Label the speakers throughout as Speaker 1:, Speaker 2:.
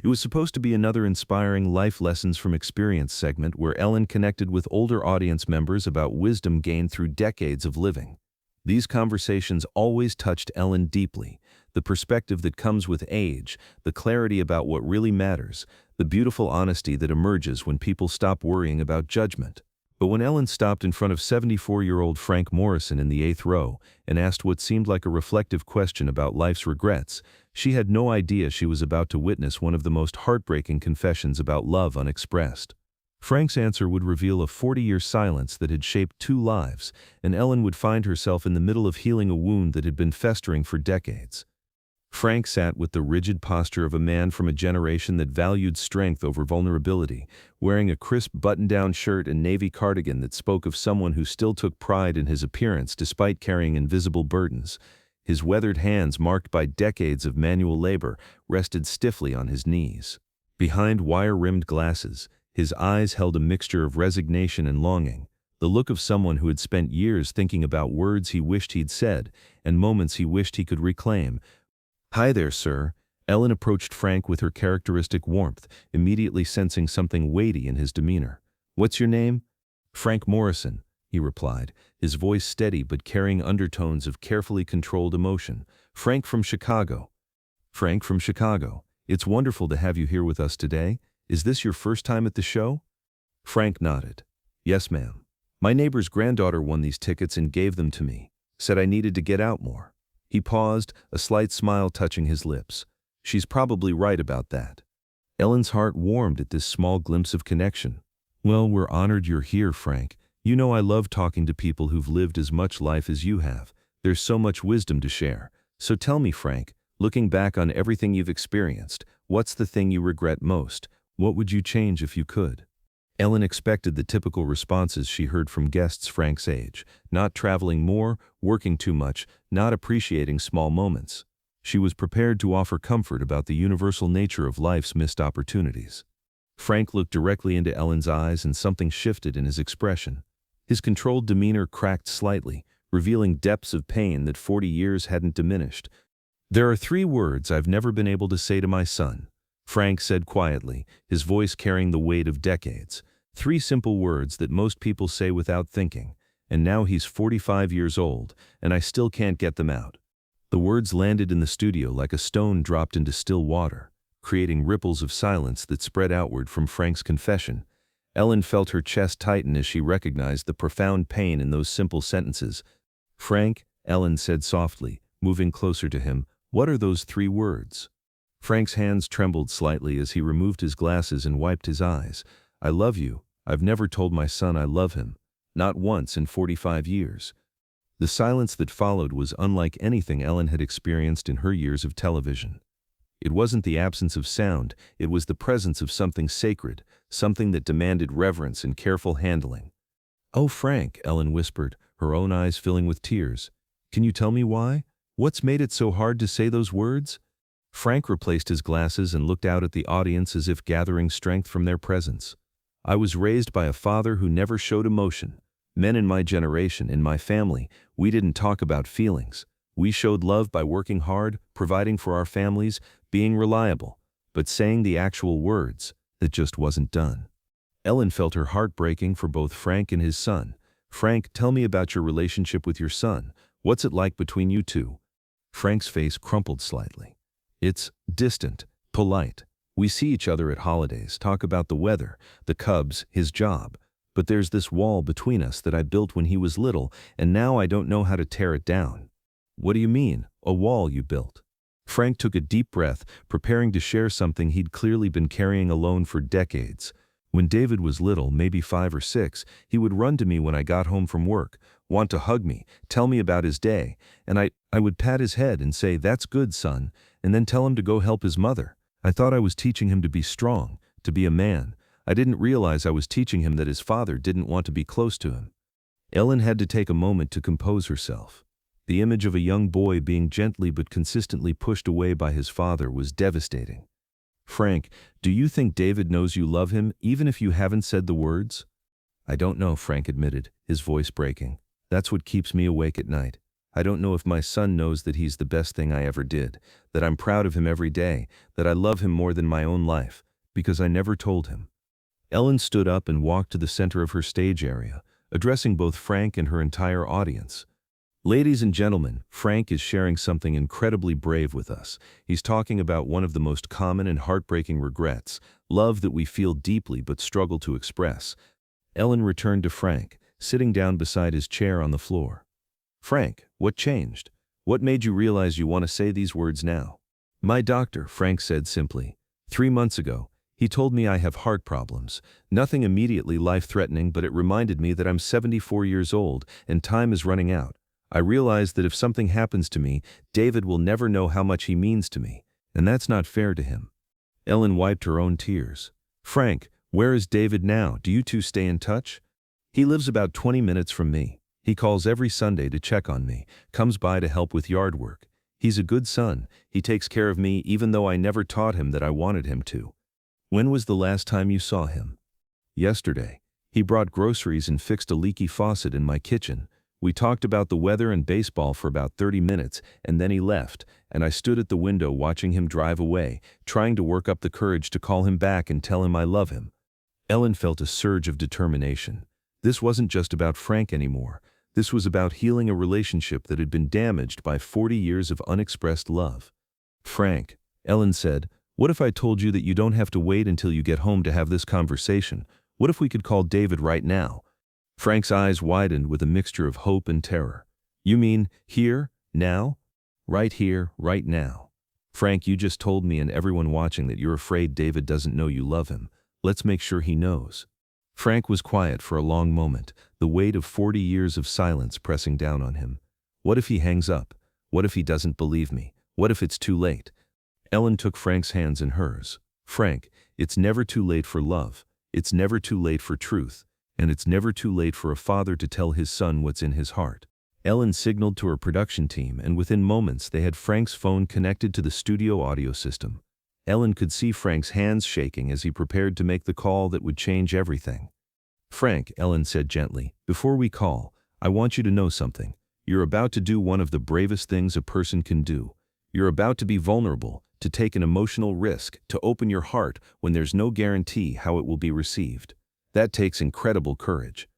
Speaker 1: It was supposed to be another inspiring life lessons from experience segment where Ellen connected with older audience members about wisdom gained through decades of living. These conversations always touched Ellen deeply. The perspective that comes with age, the clarity about what really matters, the beautiful honesty that emerges when people stop worrying about judgment. But when Ellen stopped in front of 74-year-old Frank Morrison in the 8th row and asked what seemed like a reflective question about life's regrets, she had no idea she was about to witness one of the most heartbreaking confessions about love unexpressed. Frank's answer would reveal a 40-year silence that had shaped 2 lives, and Ellen would find herself in the middle of healing a wound that had been festering for decades. Frank sat with the rigid posture of a man from a generation that valued strength over vulnerability, wearing a crisp button-down shirt and navy cardigan that spoke of someone who still took pride in his appearance despite carrying invisible burdens. His weathered hands, marked by decades of manual labor, rested stiffly on his knees. Behind wire-rimmed glasses, his eyes held a mixture of resignation and longing, the look of someone who had spent years thinking about words he wished he'd said and moments he wished he could reclaim. "Hi there, sir." Ellen approached Frank with her characteristic warmth, immediately sensing something weighty in his demeanor. "What's your name?" "Frank Morrison," he replied, his voice steady but carrying undertones of carefully controlled emotion. "Frank from Chicago." "Frank from Chicago. It's wonderful to have you here with us today. Is this your first time at the show?" Frank nodded. "Yes, ma'am. My neighbor's granddaughter won these tickets and gave them to me. Said I needed to get out more." He paused, a slight smile touching his lips. "She's probably right about that." Ellen's heart warmed at this small glimpse of connection. "Well, we're honored you're here, Frank. You know I love talking to people who've lived as much life as you have. There's so much wisdom to share. So tell me, Frank, looking back on everything you've experienced, what's the thing you regret most? What would you change if you could?" Ellen expected the typical responses she heard from guests Frank's age: not traveling more, working too much, not appreciating small moments. She was prepared to offer comfort about the universal nature of life's missed opportunities. Frank looked directly into Ellen's eyes and something shifted in his expression. His controlled demeanor cracked slightly, revealing depths of pain that 40 years hadn't diminished. "There are 3 words I've never been able to say to my son," Frank said quietly, his voice carrying the weight of decades. 3 simple words that most people say without thinking, and now he's 45 years old, and I still can't get them out. The words landed in the studio like a stone dropped into still water, creating ripples of silence that spread outward from Frank's confession. Ellen felt her chest tighten as she recognized the profound pain in those simple sentences. "Frank," Ellen said softly, moving closer to him, "what are those 3 words?" Frank's hands trembled slightly as he removed his glasses and wiped his eyes. "I love you. I've never told my son I love him. Not once in 45 years. The silence that followed was unlike anything Ellen had experienced in her years of television. It wasn't the absence of sound, it was the presence of something sacred, something that demanded reverence and careful handling. "Oh, Frank," Ellen whispered, her own eyes filling with tears. "Can you tell me why? What's made it so hard to say those words?" Frank replaced his glasses and looked out at the audience as if gathering strength from their presence. "I was raised by a father who never showed emotion. Men in my generation, in my family, we didn't talk about feelings. We showed love by working hard, providing for our families, being reliable. But saying the actual words, that just wasn't done." Ellen felt her heart breaking for both Frank and his son. "Frank, tell me about your relationship with your son. What's it like between you two?" Frank's face crumpled slightly. "It's distant, polite. We see each other at holidays, talk about the weather, the Cubs, his job. But there's this wall between us that I built when he was little, and now I don't know how to tear it down." "What do you mean, a wall you built?" Frank took a deep breath, preparing to share something he'd clearly been carrying alone for decades. "When David was little, maybe 5 or 6, he would run to me when I got home from work, want to hug me, tell me about his day, and I would pat his head and say, 'That's good, son,' and then tell him to go help his mother. I thought I was teaching him to be strong, to be a man. I didn't realize I was teaching him that his father didn't want to be close to him." Ellen had to take a moment to compose herself. The image of a young boy being gently but consistently pushed away by his father was devastating. "Frank, do you think David knows you love him, even if you haven't said the words?" "I don't know," Frank admitted, his voice breaking. "That's what keeps me awake at night. I don't know if my son knows that he's the best thing I ever did, that I'm proud of him every day, that I love him more than my own life, because I never told him." Ellen stood up and walked to the center of her stage area, addressing both Frank and her entire audience. "Ladies and gentlemen, Frank is sharing something incredibly brave with us. He's talking about one of the most common and heartbreaking regrets, love that we feel deeply but struggle to express." Ellen returned to Frank, sitting down beside his chair on the floor. "Frank, what changed? What made you realize you want to say these words now?" "My doctor," Frank said simply. "3 months ago, he told me I have heart problems. Nothing immediately life-threatening, but it reminded me that I'm 74 years old and time is running out. I realized that if something happens to me, David will never know how much he means to me, and that's not fair to him." Ellen wiped her own tears. "Frank, where is David now? Do you two stay in touch?" "He lives about 20 minutes from me. He calls every Sunday to check on me, comes by to help with yard work. He's a good son. He takes care of me even though I never taught him that I wanted him to." "When was the last time you saw him?" "Yesterday. He brought groceries and fixed a leaky faucet in my kitchen. We talked about the weather and baseball for about 30 minutes, and then he left, and I stood at the window watching him drive away, trying to work up the courage to call him back and tell him I love him." Ellen felt a surge of determination. This wasn't just about Frank anymore. This was about healing a relationship that had been damaged by 40 years of unexpressed love. "Frank," Ellen said, "what if I told you that you don't have to wait until you get home to have this conversation? What if we could call David right now?" Frank's eyes widened with a mixture of hope and terror. "You mean here, now?" "Right here, right now. Frank, you just told me and everyone watching that you're afraid David doesn't know you love him. Let's make sure he knows." Frank was quiet for a long moment, the weight of 40 years of silence pressing down on him. What if he hangs up? What if he doesn't believe me? What if it's too late? Ellen took Frank's hands in hers. "Frank, it's never too late for love. It's never too late for truth. And it's never too late for a father to tell his son what's in his heart." Ellen signaled to her production team, and within moments they had Frank's phone connected to the studio audio system. Ellen could see Frank's hands shaking as he prepared to make the call that would change everything. "Frank," Ellen said gently, "before we call, I want you to know something. You're about to do one of the bravest things a person can do. You're about to be vulnerable, to take an emotional risk, to open your heart when there's no guarantee how it will be received. That takes incredible courage."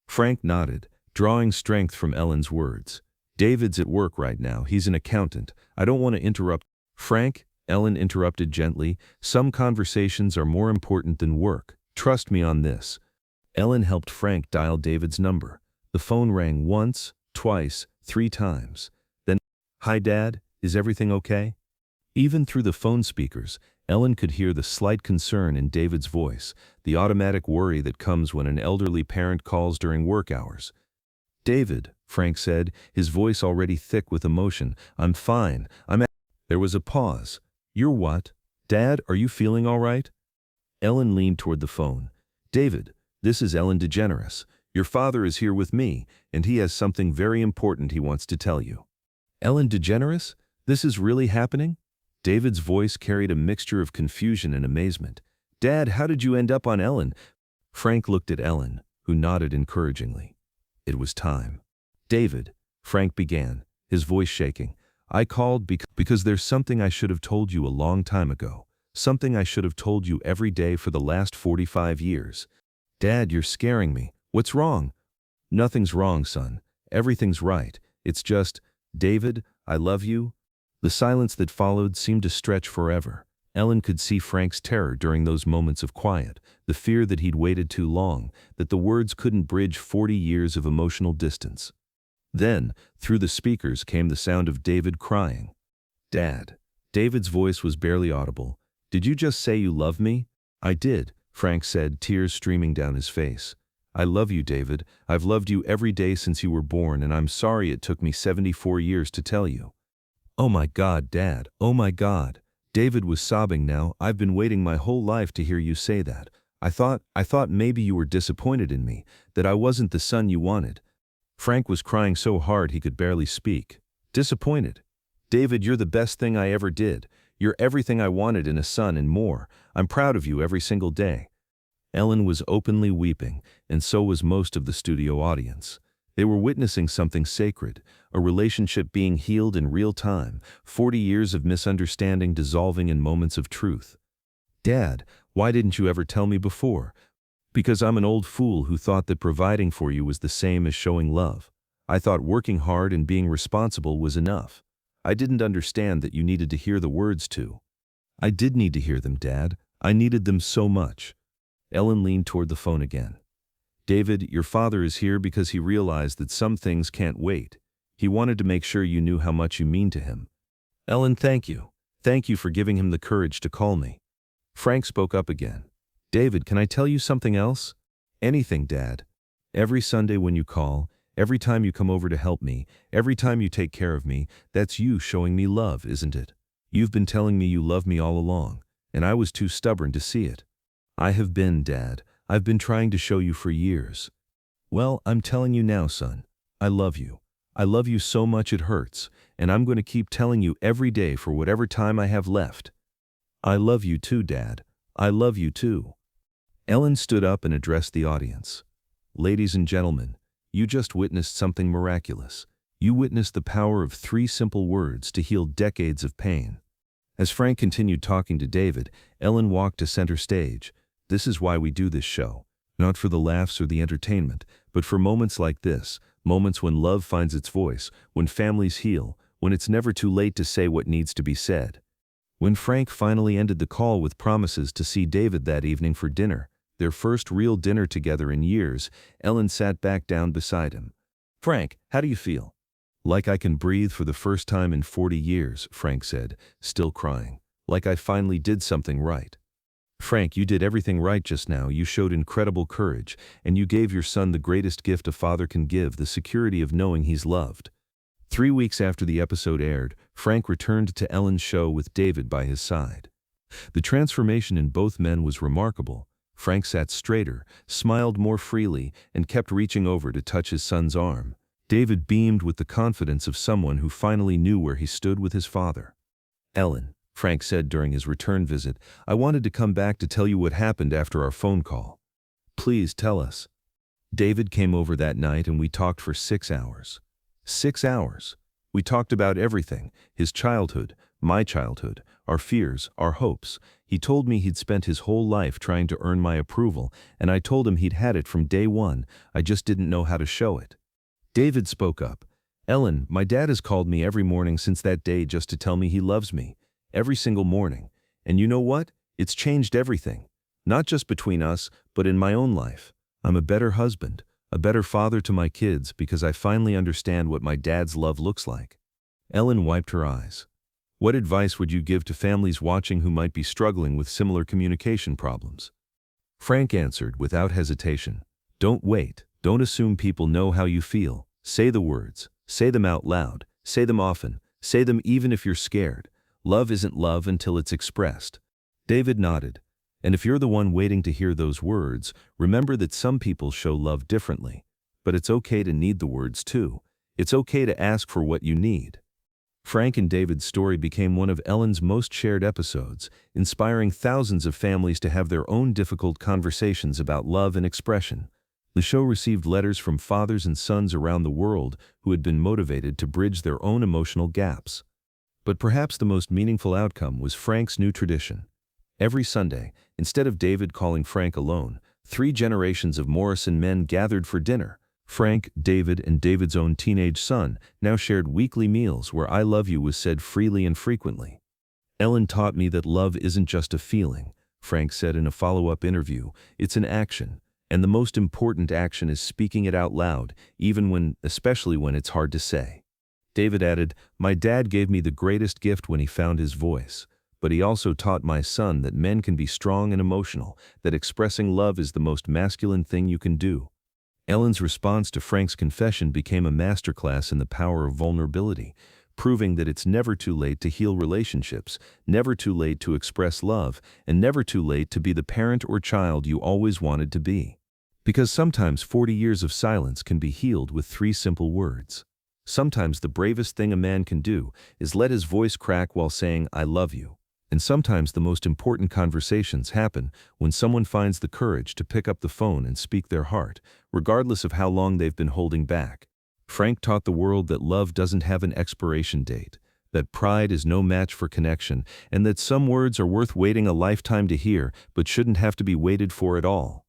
Speaker 1: Frank nodded, drawing strength from Ellen's words. "David's at work right now. He's an accountant. I don't want to interrupt." "Frank," Ellen interrupted gently, "some conversations are more important than work. Trust me on this." Ellen helped Frank dial David's number. The phone rang once, twice, 3 times. Then, "Hi, Dad, is everything okay?" Even through the phone speakers, Ellen could hear the slight concern in David's voice, the automatic worry that comes when an elderly parent calls during work hours. "David," Frank said, his voice already thick with emotion, "I'm fine. There was a pause. "You're what? Dad, are you feeling all right?" Ellen leaned toward the phone. "David, this is Ellen DeGeneres. Your father is here with me, and he has something very important he wants to tell you." "Ellen DeGeneres? This is really happening?" David's voice carried a mixture of confusion and amazement. "Dad, how did you end up on Ellen?" Frank looked at Ellen, who nodded encouragingly. It was time. "David," Frank began, his voice shaking, "I called because there's something I should have told you a long time ago. Something I should have told you every day for the last 45 years. Dad, you're scaring me. What's wrong?" "Nothing's wrong, son. Everything's right. It's just, David, I love you." The silence that followed seemed to stretch forever. Ellen could see Frank's terror during those moments of quiet, the fear that he'd waited too long, that the words couldn't bridge 40 years of emotional distance. Then, through the speakers came the sound of David crying. "Dad." David's voice was barely audible. "Did you just say you love me?" "I did," Frank said, tears streaming down his face. "I love you, David. I've loved you every day since you were born, and I'm sorry it took me 74 years to tell you." "Oh my God, Dad, oh my God." David was sobbing now. "I've been waiting my whole life to hear you say that. I thought maybe you were disappointed in me, that I wasn't the son you wanted." Frank was crying so hard he could barely speak. "Disappointed? David, you're the best thing I ever did. You're everything I wanted in a son and more. I'm proud of you every single day." Ellen was openly weeping, and so was most of the studio audience. They were witnessing something sacred, a relationship being healed in real time, 40 years of misunderstanding dissolving in moments of truth. "Dad, why didn't you ever tell me before?" "Because I'm an old fool who thought that providing for you was the same as showing love. I thought working hard and being responsible was enough. I didn't understand that you needed to hear the words too." "I did need to hear them, Dad. I needed them so much." Ellen leaned toward the phone again. "David, your father is here because he realized that some things can't wait. He wanted to make sure you knew how much you mean to him." "Ellen, thank you. Thank you for giving him the courage to call me." Frank spoke up again. "David, can I tell you something else?" "Anything, Dad. Every Sunday when you call, every time you come over to help me, every time you take care of me, that's you showing me love, isn't it? You've been telling me you love me all along, and I was too stubborn to see it." "I have been, Dad. I've been trying to show you for years." "Well, I'm telling you now, son. I love you. I love you so much it hurts, and I'm going to keep telling you every day for whatever time I have left." "I love you too, Dad. I love you too." Ellen stood up and addressed the audience. "Ladies and gentlemen, you just witnessed something miraculous. You witnessed the power of 3 simple words to heal decades of pain." As Frank continued talking to David, Ellen walked to center stage. "This is why we do this show. Not for the laughs or the entertainment, but for moments like this, moments when love finds its voice, when families heal, when it's never too late to say what needs to be said." When Frank finally ended the call with promises to see David that evening for dinner, their first real dinner together in years, Ellen sat back down beside him. "Frank, how do you feel?" "Like I can breathe for the first time in 40 years, Frank said, still crying. "Like I finally did something right." "Frank, you did everything right just now. You showed incredible courage, and you gave your son the greatest gift a father can give, the security of knowing he's loved." 3 weeks after the episode aired, Frank returned to Ellen's show with David by his side. The transformation in both men was remarkable. Frank sat straighter, smiled more freely, and kept reaching over to touch his son's arm. David beamed with the confidence of someone who finally knew where he stood with his father. "Ellen," Frank said during his return visit, "I wanted to come back to tell you what happened after our phone call." "Please tell us." "David came over that night and we talked for 6 hours. 6 hours. We talked about everything, his childhood, my childhood, our fears, our hopes. He told me he'd spent his whole life trying to earn my approval, and I told him he'd had it from day one, I just didn't know how to show it." David spoke up. "Ellen, my dad has called me every morning since that day just to tell me he loves me. Every single morning. And you know what? It's changed everything. Not just between us, but in my own life. I'm a better husband, a better father to my kids because I finally understand what my dad's love looks like." Ellen wiped her eyes. "What advice would you give to families watching who might be struggling with similar communication problems?" Frank answered without hesitation. "Don't wait. Don't assume people know how you feel. Say the words. Say them out loud. Say them often. Say them even if you're scared. Love isn't love until it's expressed." David nodded. "And if you're the one waiting to hear those words, remember that some people show love differently. But it's okay to need the words too. It's okay to ask for what you need." Frank and David's story became one of Ellen's most shared episodes, inspiring thousands of families to have their own difficult conversations about love and expression. The show received letters from fathers and sons around the world who had been motivated to bridge their own emotional gaps. But perhaps the most meaningful outcome was Frank's new tradition. Every Sunday, instead of David calling Frank alone, 3 generations of Morrison men gathered for dinner. Frank, David, and David's own teenage son now shared weekly meals where "I love you" was said freely and frequently. "Ellen taught me that love isn't just a feeling," Frank said in a follow-up interview. "It's an action. And the most important action is speaking it out loud, especially when it's hard to say." David added, "My dad gave me the greatest gift when he found his voice. But he also taught my son that men can be strong and emotional, that expressing love is the most masculine thing you can do." Ellen's response to Frank's confession became a masterclass in the power of vulnerability, proving that it's never too late to heal relationships, never too late to express love, and never too late to be the parent or child you always wanted to be. Because sometimes 40 years of silence can be healed with 3 simple words. Sometimes the bravest thing a man can do is let his voice crack while saying "I love you." And sometimes the most important conversations happen when someone finds the courage to pick up the phone and speak their heart, regardless of how long they've been holding back. Frank taught the world that love doesn't have an expiration date, that pride is no match for connection, and that some words are worth waiting a lifetime to hear but shouldn't have to be waited for at all.